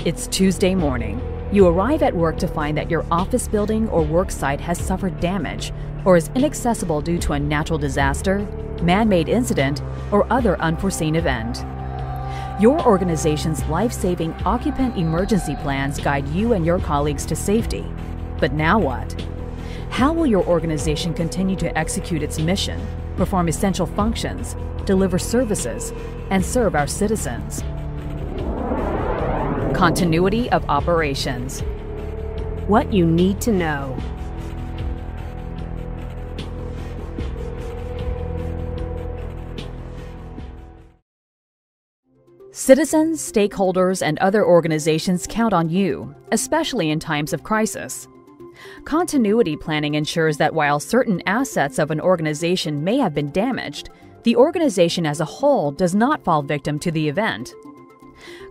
It's Tuesday morning. You arrive at work to find that your office building or work site has suffered damage or is inaccessible due to a natural disaster, man-made incident, or other unforeseen event. Your organization's life-saving occupant emergency plans guide you and your colleagues to safety. But now what? How will your organization continue to execute its mission, perform essential functions, deliver services, and serve our citizens? Continuity of operations. What you need to know. Citizens, stakeholders, and other organizations count on you, especially in times of crisis. Continuity planning ensures that while certain assets of an organization may have been damaged, the organization as a whole does not fall victim to the event.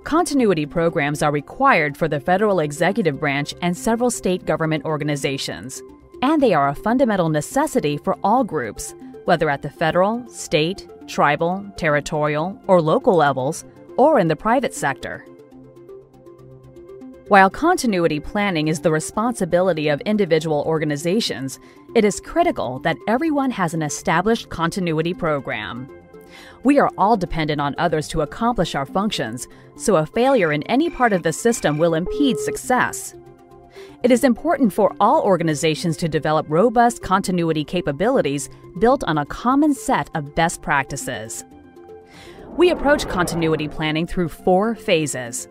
Continuity programs are required for the federal executive branch and several state government organizations, and they are a fundamental necessity for all groups, whether at the federal, state, tribal, territorial, or local levels, or in the private sector. While continuity planning is the responsibility of individual organizations, it is critical that everyone has an established continuity program. We are all dependent on others to accomplish our functions, so a failure in any part of the system will impede success. It is important for all organizations to develop robust continuity capabilities built on a common set of best practices. We approach continuity planning through 4 phases.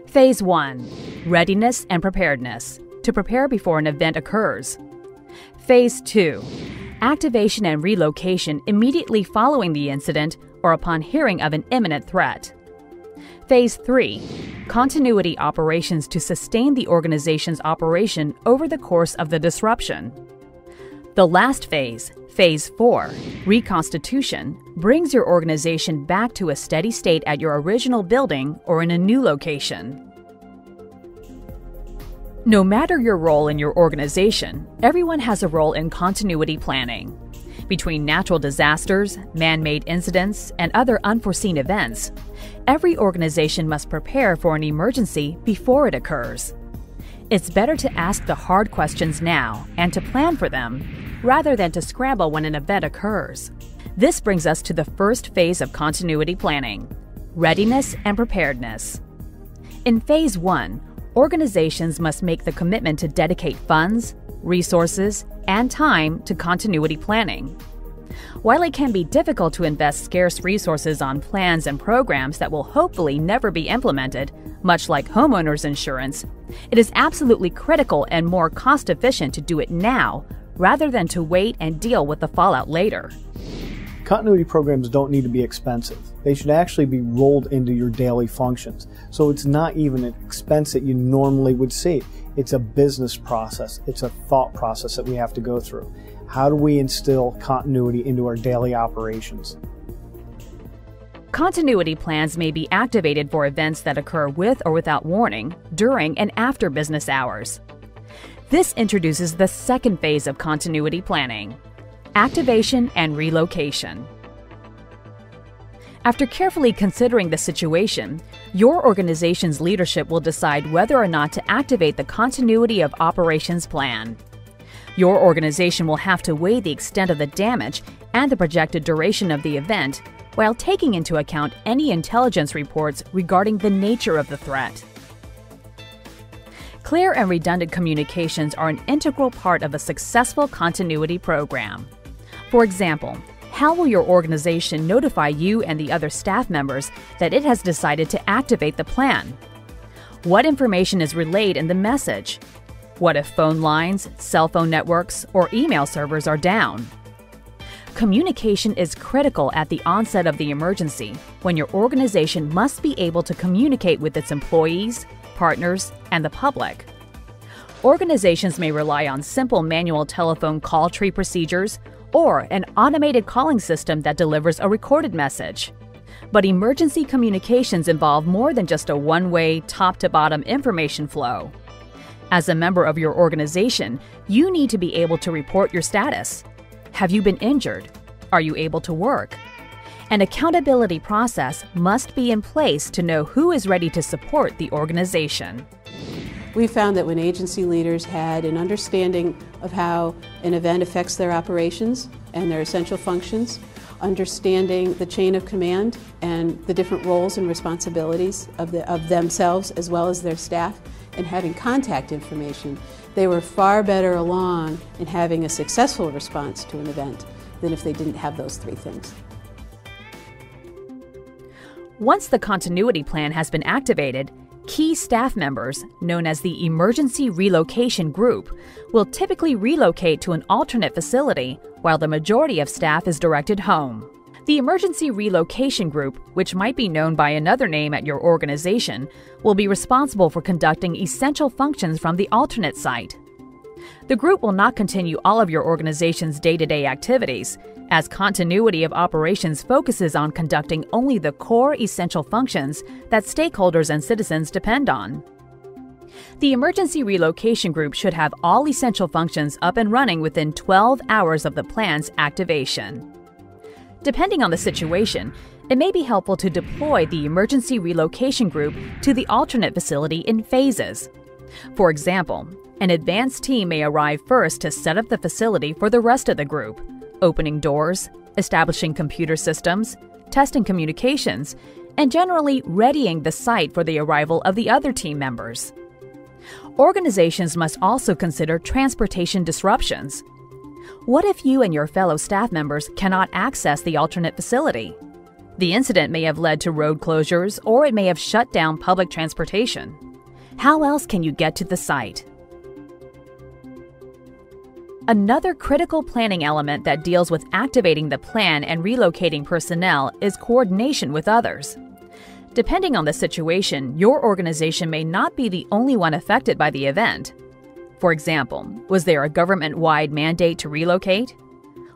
Phase 1. Readiness and preparedness, to prepare before an event occurs. Phase 2. Activation and relocation immediately following the incident or upon hearing of an imminent threat. Phase 3. Continuity operations to sustain the organization's operation over the course of the disruption. The last phase, Phase 4, reconstitution, brings your organization back to a steady state at your original building or in a new location. No matter your role in your organization, everyone has a role in continuity planning. Between natural disasters, man-made incidents, and other unforeseen events, every organization must prepare for an emergency before it occurs. It's better to ask the hard questions now and to plan for them, rather than to scramble when an event occurs. This brings us to the first phase of continuity planning: readiness and preparedness. In Phase 1, organizations must make the commitment to dedicate funds, resources, and time to continuity planning. While it can be difficult to invest scarce resources on plans and programs that will hopefully never be implemented, much like homeowners insurance, it is absolutely critical and more cost-efficient to do it now rather than to wait and deal with the fallout later. Continuity programs don't need to be expensive. They should actually be rolled into your daily functions. So it's not even an expense that you normally would see. It's a business process. It's a thought process that we have to go through. How do we instill continuity into our daily operations? Continuity plans may be activated for events that occur with or without warning during and after business hours. This introduces the second phase of continuity planning: activation and relocation. After carefully considering the situation, your organization's leadership will decide whether or not to activate the continuity of operations plan. Your organization will have to weigh the extent of the damage and the projected duration of the event, while taking into account any intelligence reports regarding the nature of the threat. Clear and redundant communications are an integral part of a successful continuity program. For example, how will your organization notify you and the other staff members that it has decided to activate the plan? What information is relayed in the message? What if phone lines, cell phone networks, or email servers are down? Communication is critical at the onset of the emergency, when your organization must be able to communicate with its employees, partners, and the public. Organizations may rely on simple manual telephone call tree procedures or an automated calling system that delivers a recorded message. But emergency communications involve more than just a one-way, top-to-bottom information flow. As a member of your organization, you need to be able to report your status. Have you been injured? Are you able to work? An accountability process must be in place to know who is ready to support the organization. We found that when agency leaders had an understanding of how an event affects their operations and their essential functions, understanding the chain of command and the different roles and responsibilities of themselves as well as their staff, and having contact information, they were far better along in having a successful response to an event than if they didn't have those three things. Once the continuity plan has been activated, key staff members, known as the Emergency Relocation Group, will typically relocate to an alternate facility while the majority of staff is directed home. The Emergency Relocation Group, which might be known by another name at your organization, will be responsible for conducting essential functions from the alternate site. The group will not continue all of your organization's day-to-day activities, as continuity of operations focuses on conducting only the core essential functions that stakeholders and citizens depend on. The Emergency Relocation Group should have all essential functions up and running within 12 hours of the plan's activation. Depending on the situation, it may be helpful to deploy the Emergency Relocation Group to the alternate facility in phases. For example, an advanced team may arrive first to set up the facility for the rest of the group, opening doors, establishing computer systems, testing communications, and generally readying the site for the arrival of the other team members. Organizations must also consider transportation disruptions. What if you and your fellow staff members cannot access the alternate facility? The incident may have led to road closures, or it may have shut down public transportation. How else can you get to the site? Another critical planning element that deals with activating the plan and relocating personnel is coordination with others. Depending on the situation, your organization may not be the only one affected by the event. For example, was there a government-wide mandate to relocate?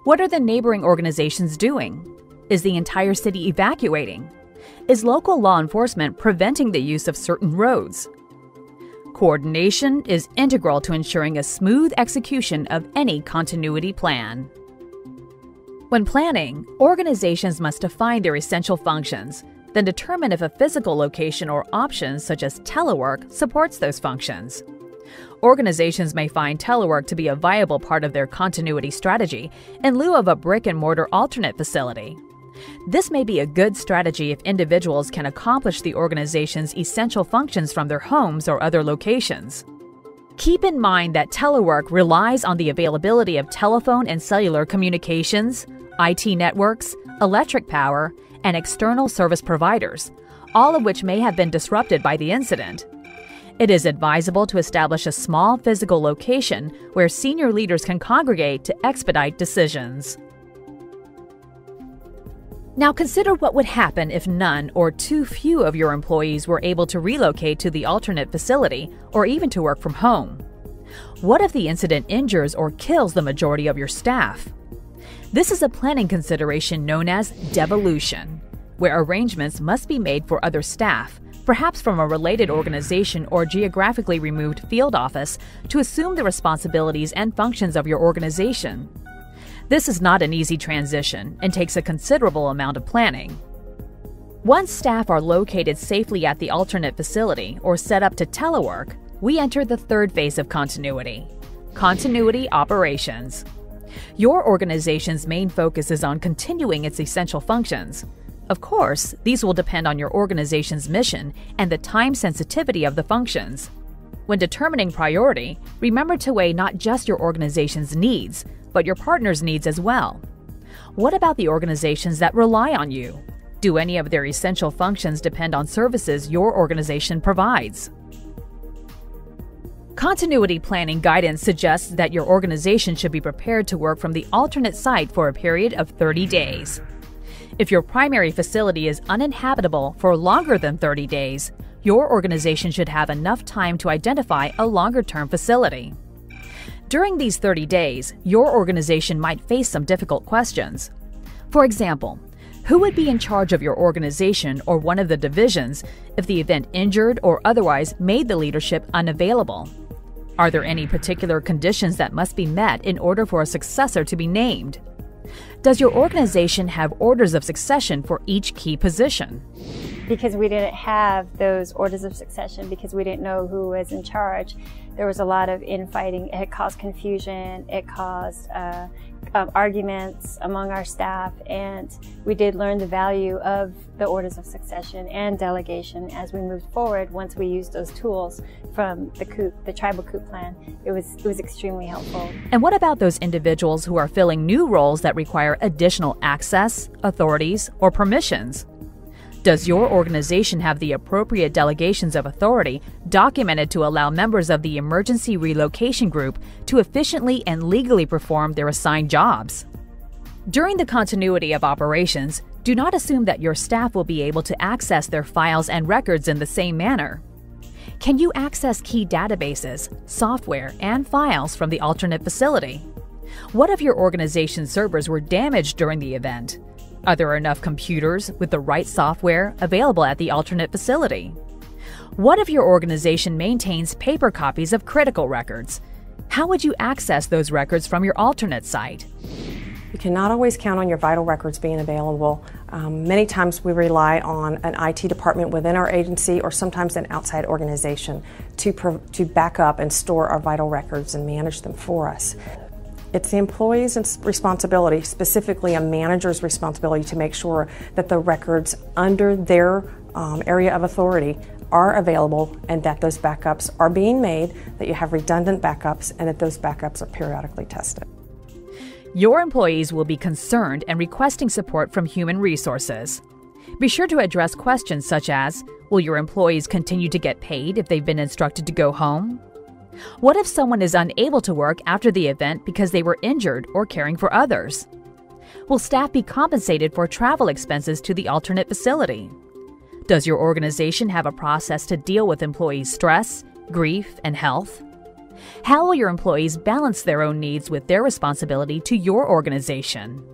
What are the neighboring organizations doing? Is the entire city evacuating? Is local law enforcement preventing the use of certain roads? Coordination is integral to ensuring a smooth execution of any continuity plan. When planning, organizations must define their essential functions, then determine if a physical location or option such as telework supports those functions. Organizations may find telework to be a viable part of their continuity strategy in lieu of a brick-and-mortar alternate facility. This may be a good strategy if individuals can accomplish the organization's essential functions from their homes or other locations. Keep in mind that telework relies on the availability of telephone and cellular communications, IT networks, electric power, and external service providers, all of which may have been disrupted by the incident. It is advisable to establish a small physical location where senior leaders can congregate to expedite decisions. Now consider what would happen if none or too few of your employees were able to relocate to the alternate facility or even to work from home. What if the incident injures or kills the majority of your staff? This is a planning consideration known as devolution, where arrangements must be made for other staff, perhaps from a related organization or geographically removed field office, to assume the responsibilities and functions of your organization. This is not an easy transition and takes a considerable amount of planning. Once staff are located safely at the alternate facility or set up to telework, we enter the third phase of continuity: continuity operations. Your organization's main focus is on continuing its essential functions. Of course, these will depend on your organization's mission and the time sensitivity of the functions. When determining priority, remember to weigh not just your organization's needs, but your partner's needs as well. What about the organizations that rely on you? Do any of their essential functions depend on services your organization provides? Continuity planning guidance suggests that your organization should be prepared to work from the alternate site for a period of 30 days. If your primary facility is uninhabitable for longer than 30 days, your organization should have enough time to identify a longer-term facility. During these 30 days, your organization might face some difficult questions. For example, who would be in charge of your organization or one of the divisions if the event injured or otherwise made the leadership unavailable? Are there any particular conditions that must be met in order for a successor to be named? Does your organization have orders of succession for each key position? Because we didn't have those orders of succession, because we didn't know who was in charge, there was a lot of infighting. It caused confusion, it caused arguments among our staff, and we did learn the value of the orders of succession and delegation as we moved forward. Once we used those tools from the COOP, the tribal COOP plan, it was extremely helpful. And what about those individuals who are filling new roles that require additional access, authorities, or permissions? Does your organization have the appropriate delegations of authority documented to allow members of the Emergency Relocation Group to efficiently and legally perform their assigned jobs? During the continuity of operations, do not assume that your staff will be able to access their files and records in the same manner. Can you access key databases, software, and files from the alternate facility? What if your organization's servers were damaged during the event? Are there enough computers with the right software available at the alternate facility? What if your organization maintains paper copies of critical records? How would you access those records from your alternate site? You cannot always count on your vital records being available. Many times we rely on an IT department within our agency or sometimes an outside organization to back up and store our vital records and manage them for us. It's the employee's responsibility, specifically a manager's responsibility, to make sure that the records under their area of authority are available and that those backups are being made, that you have redundant backups, and that those backups are periodically tested. Your employees will be concerned and requesting support from human resources. Be sure to address questions such as, will your employees continue to get paid if they've been instructed to go home? What if someone is unable to work after the event because they were injured or caring for others? Will staff be compensated for travel expenses to the alternate facility? Does your organization have a process to deal with employees' stress, grief, and health? How will your employees balance their own needs with their responsibility to your organization?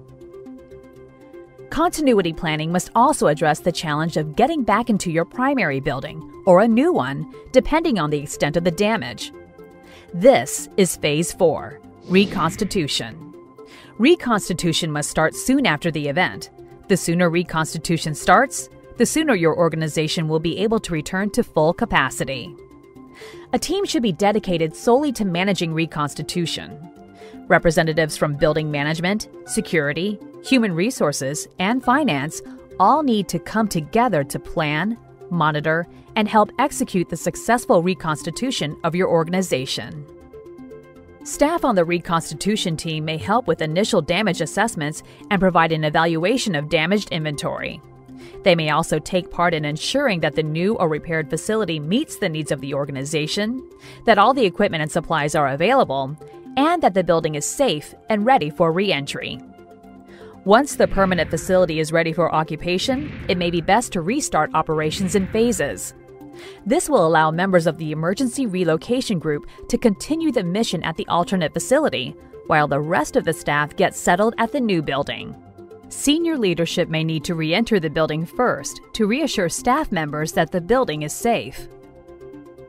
Continuity planning must also address the challenge of getting back into your primary building or a new one, depending on the extent of the damage. This is Phase 4, Reconstitution. Reconstitution must start soon after the event. The sooner reconstitution starts, the sooner your organization will be able to return to full capacity. A team should be dedicated solely to managing reconstitution. Representatives from building management, security, human resources, and finance all need to come together to plan, monitor, and help execute the successful reconstitution of your organization. Staff on the reconstitution team may help with initial damage assessments and provide an evaluation of damaged inventory. They may also take part in ensuring that the new or repaired facility meets the needs of the organization, that all the equipment and supplies are available, and that the building is safe and ready for re-entry. Once the permanent facility is ready for occupation, it may be best to restart operations in phases. This will allow members of the Emergency Relocation Group to continue the mission at the alternate facility, while the rest of the staff gets settled at the new building. Senior leadership may need to re-enter the building first to reassure staff members that the building is safe.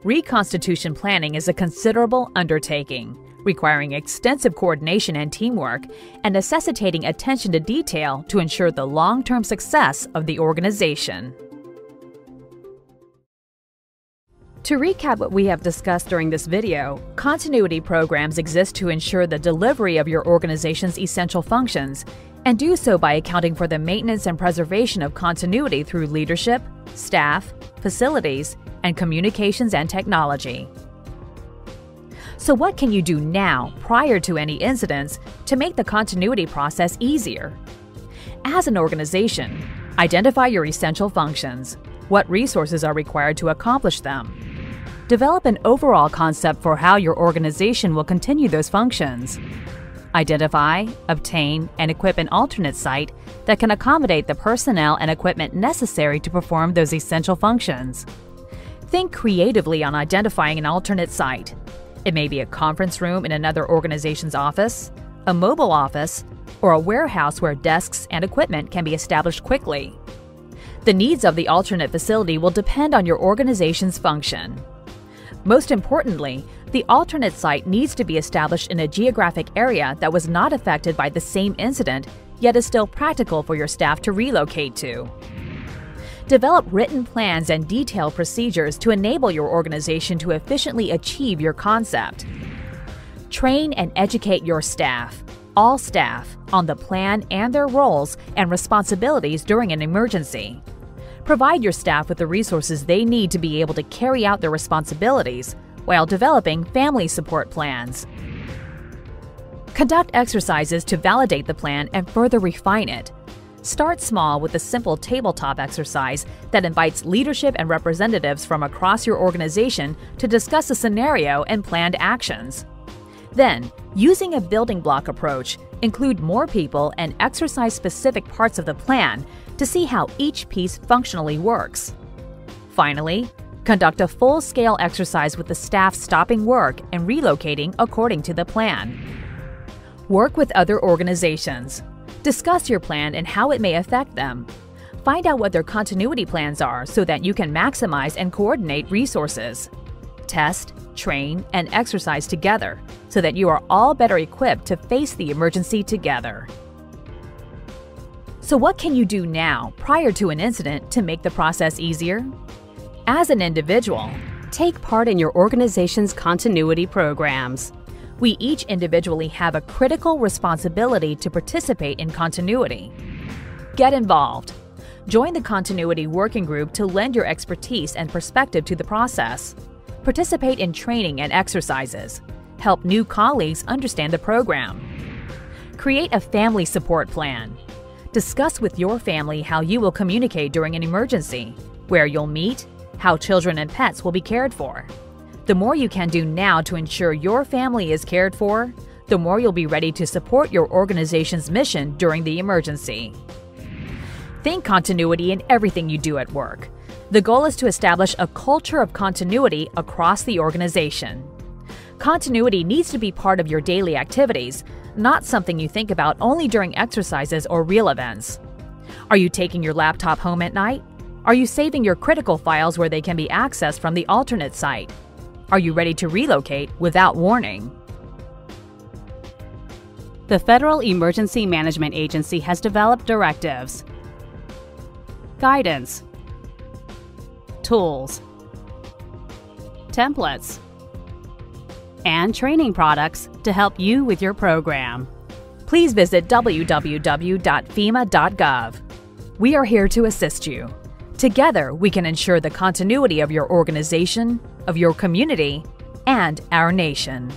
Reconstitution planning is a considerable undertaking, requiring extensive coordination and teamwork, and necessitating attention to detail to ensure the long-term success of the organization. To recap what we have discussed during this video, continuity programs exist to ensure the delivery of your organization's essential functions, and do so by accounting for the maintenance and preservation of continuity through leadership, staff, facilities, and communications and technology. So what can you do now, prior to any incidents, to make the continuity process easier? As an organization, identify your essential functions. What resources are required to accomplish them? Develop an overall concept for how your organization will continue those functions. Identify, obtain, and equip an alternate site that can accommodate the personnel and equipment necessary to perform those essential functions. Think creatively on identifying an alternate site. It may be a conference room in another organization's office, a mobile office, or a warehouse where desks and equipment can be established quickly. The needs of the alternate facility will depend on your organization's function. Most importantly, The alternate site needs to be established in a geographic area that was not affected by the same incident, yet is still practical for your staff to relocate to. Develop written plans and detailed procedures to enable your organization to efficiently achieve your concept. Train and educate your staff, all staff, on the plan and their roles and responsibilities during an emergency. Provide your staff with the resources they need to be able to carry out their responsibilities while developing family support plans. Conduct exercises to validate the plan and further refine it. Start small with a simple tabletop exercise that invites leadership and representatives from across your organization to discuss a scenario and planned actions. Then, using a building block approach, include more people and exercise specific parts of the plan to see how each piece functionally works. Finally, conduct a full-scale exercise with the staff stopping work and relocating according to the plan. Work with other organizations. Discuss your plan and how it may affect them. Find out what their continuity plans are so that you can maximize and coordinate resources. Test, train, and exercise together so that you are all better equipped to face the emergency together. So what can you do now, prior to an incident, to make the process easier? As an individual, Take part in your organization's continuity programs. we each individually have a critical responsibility to participate in continuity. Get involved. Join the continuity working group to lend your expertise and perspective to the process. Participate in training and exercises. Help new colleagues understand the program. Create a family support plan. Discuss with your family how you will communicate during an emergency, where you'll meet, how children and pets will be cared for. The more you can do now to ensure your family is cared for, the more you'll be ready to support your organization's mission during the emergency. Think continuity in everything you do at work. The goal is to establish a culture of continuity across the organization. Continuity needs to be part of your daily activities, not something you think about only during exercises or real events. Are you taking your laptop home at night? Are you saving your critical files where they can be accessed from the alternate site? Are you ready to relocate without warning? The Federal Emergency Management Agency has developed directives, guidance, tools, templates, and training products to help you with your program. Please visit www.fema.gov. We are here to assist you. Together, we can ensure the continuity of your organization, of your community, and our nation.